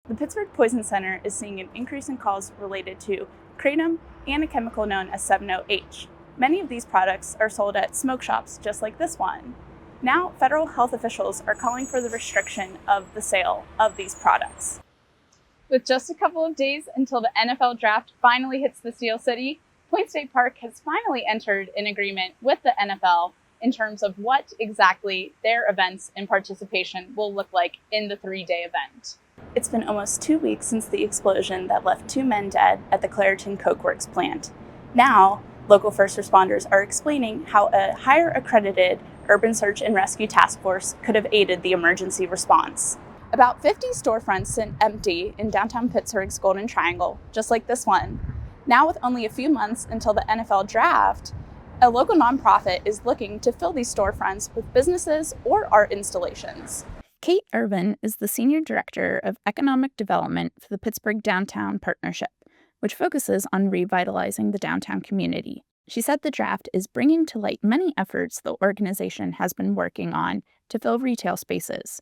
The Pittsburgh Poison Center is seeing an increase in calls related to kratom and a chemical known as 7-OH. Many of these products are sold at smoke shops just like this one. Now, federal health officials are calling for the restriction of the sale of these products. With just a couple of days until the NFL draft finally hits the Steel City, Point State Park has finally entered an agreement with the NFL in terms of what exactly their events and participation will look like in the 3-day event. It's been almost 2 weeks since the explosion that left 2 men dead at the Clairton Coke Works plant. Now, local first responders are explaining how a higher accredited urban search and rescue task force could have aided the emergency response. About 50 storefronts sit empty in downtown Pittsburgh's Golden Triangle, just like this one. Now, with only a few months until the NFL draft, a local nonprofit is looking to fill these storefronts with businesses or art installations. Kate Irvin is the Senior Director of Economic Development for the Pittsburgh Downtown Partnership, which focuses on revitalizing the downtown community. She said the draft is bringing to light many efforts the organization has been working on to fill retail spaces,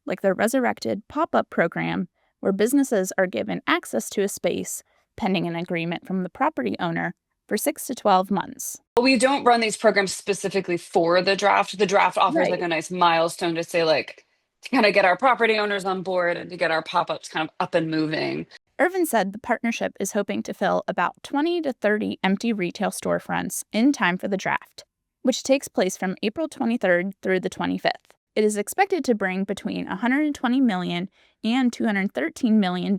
like their resurrected pop-up program, where businesses are given access to a space pending an agreement from the property owner for 6 to 12 months. We don't run these programs specifically for the draft. The draft offers like a nice milestone to say, like, to kind of get our property owners on board and to get our pop-ups kind of up and moving. Irvin said the partnership is hoping to fill about 20 to 30 empty retail storefronts in time for the draft, which takes place from April 23rd through the 25th. It is expected to bring between $120 million and $213 million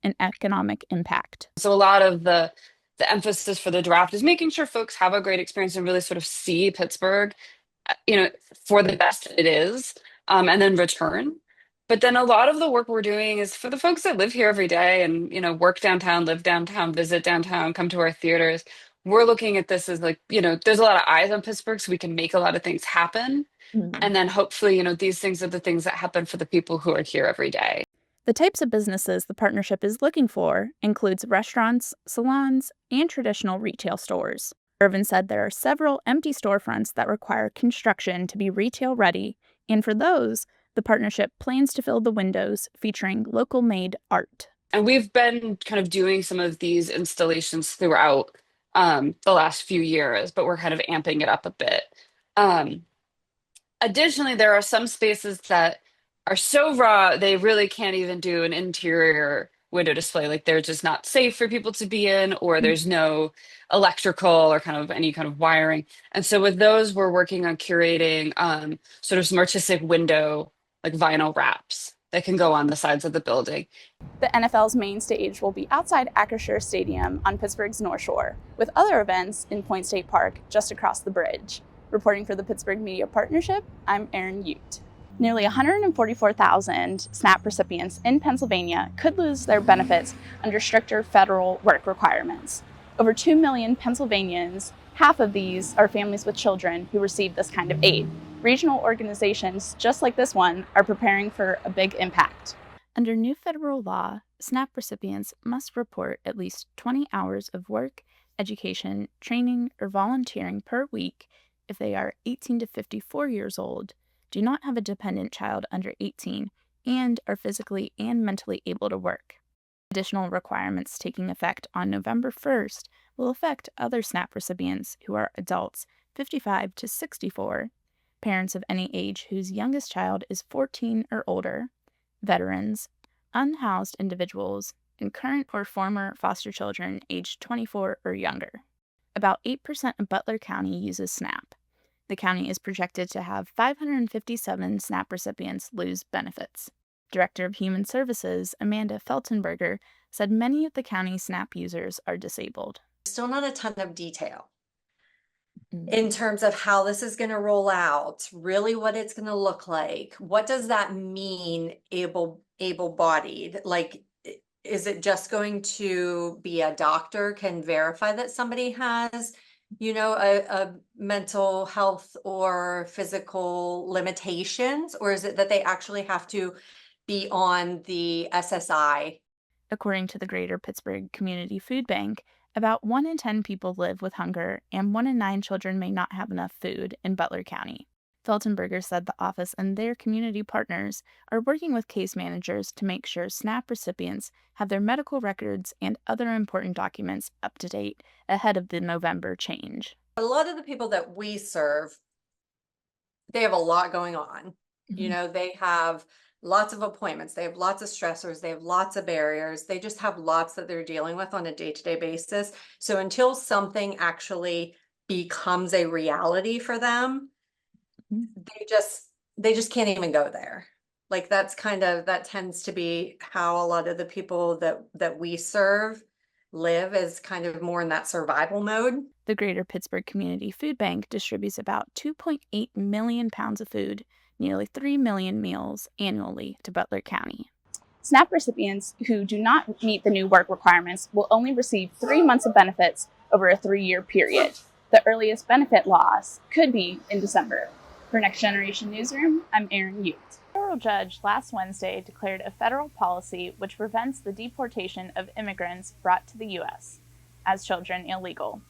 in economic impact. So a lot of the emphasis for the draft is making sure folks have a great experience and really sort of see Pittsburgh, for the best it is, and then return. But then a lot of the work we're doing is for the folks that live here every day and, work downtown, live downtown, visit downtown, come to our theaters. We're looking at this as like, there's a lot of eyes on Pittsburgh, so we can make a lot of things happen. And then hopefully, these things are the things that happen for the people who are here every day. The types of businesses the partnership is looking for includes restaurants, salons, and traditional retail stores. Irvin said there are several empty storefronts that require construction to be retail ready, and for those, the partnership plans to fill the windows featuring local-made art. And we've been kind of doing some of these installations throughout the last few years, but we're kind of amping it up a bit. Additionally, there are some spaces that are so raw, they really can't even do an interior window display. Like they're just not safe for people to be in, or there's no electrical or kind of any kind of wiring. And so with those, we're working on curating sort of some artistic window, like vinyl wraps that can go on the sides of the building. The NFL's main stage will be outside Acrisure Stadium on Pittsburgh's North Shore, with other events in Point State Park just across the bridge. Reporting for the Pittsburgh Media Partnership, I'm Erin Ute. Nearly 144,000 SNAP recipients in Pennsylvania could lose their benefits under stricter federal work requirements. Over 2 million Pennsylvanians, half of these are families with children who receive this kind of aid. Regional organizations, just like this one, are preparing for a big impact. Under new federal law, SNAP recipients must report at least 20 hours of work, education, training, or volunteering per week if they are 18 to 54 years old, do not have a dependent child under 18, and are physically and mentally able to work. Additional requirements taking effect on November 1st will affect other SNAP recipients who are adults 55 to 64, parents of any age whose youngest child is 14 or older, veterans, unhoused individuals, and current or former foster children aged 24 or younger. About 8% of Butler County uses SNAP. The county is projected to have 557 SNAP recipients lose benefits. Director of Human Services, Amanda Feltenberger, said many of the county's SNAP users are disabled. Still not a ton of detail in terms of how this is going to roll out, really what it's going to look like. What does that mean, able-bodied? Like, is it just going to be a doctor can verify that somebody has, a mental health or physical limitations, or is it that they actually have to be on the SSI? According to the Greater Pittsburgh Community Food Bank, about 1 in 10 people live with hunger, and 1 in 9 children may not have enough food in Butler County. Feltenberger said the office and their community partners are working with case managers to make sure SNAP recipients have their medical records and other important documents up to date ahead of the November change. A lot of the people that we serve, they have a lot going on. You know, they have lots of appointments, they have lots of stressors, they have lots of barriers, they just have lots that they're dealing with on a day-to-day basis. So until something actually becomes a reality for them, they just can't even go there. Like that tends to be how a lot of the people that we serve live, is kind of more in that survival mode. The Greater Pittsburgh Community Food Bank distributes about 2.8 million pounds of food, nearly 3 million meals annually to Butler County. SNAP recipients who do not meet the new work requirements will only receive 3 months of benefits over a 3-year period. The earliest benefit loss could be in December. For Next Generation Newsroom, I'm Erin Ute. A federal judge last Wednesday declared a federal policy which prevents the deportation of immigrants brought to the U.S. as children illegal.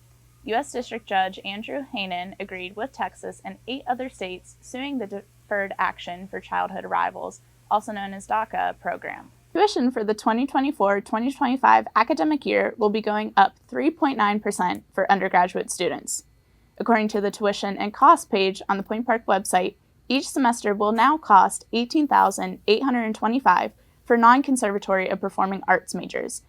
U.S. District Judge Andrew Hanen agreed with Texas and 8 other states suing the Deferred Action for Childhood Arrivals, also known as DACA, program. Tuition for the 2024-2025 academic year will be going up 3.9% for undergraduate students. According to the tuition and cost page on the Point Park website, each semester will now cost $18,825 for non-conservatory or performing arts majors.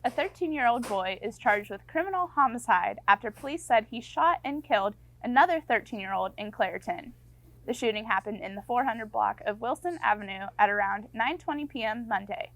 A 13-year-old boy is charged with criminal homicide after police said he shot and killed another 13-year-old in Clairton. The shooting happened in the 400 block of Wilson Avenue at around 9:20 p.m. Monday.